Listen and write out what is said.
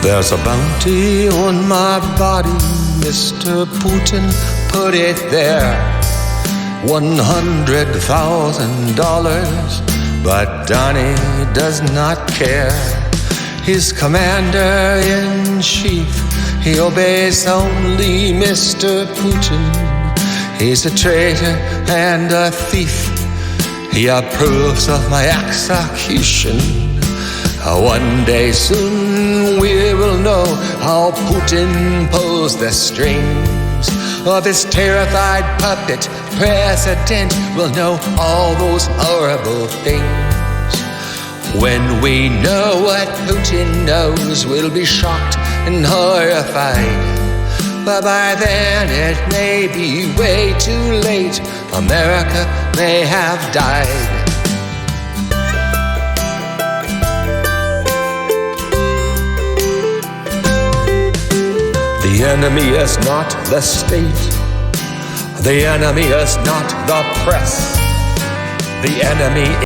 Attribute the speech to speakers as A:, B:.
A: There's a bounty on my body, Mr. Putin put it there. $100,000, but Donnie does not care. He's commander-in-chief, he obeys only Mr. Putin. He's a traitor and a thief, he approves of my execution. One day soon we will know how Putin pulls the strings of his terrified puppet president. Will know all those horrible things. When we know what Putin knows, we'll be shocked and horrified. But by then it may be way too late. America may have died. The enemy is not the state. The enemy is not the press. The enemy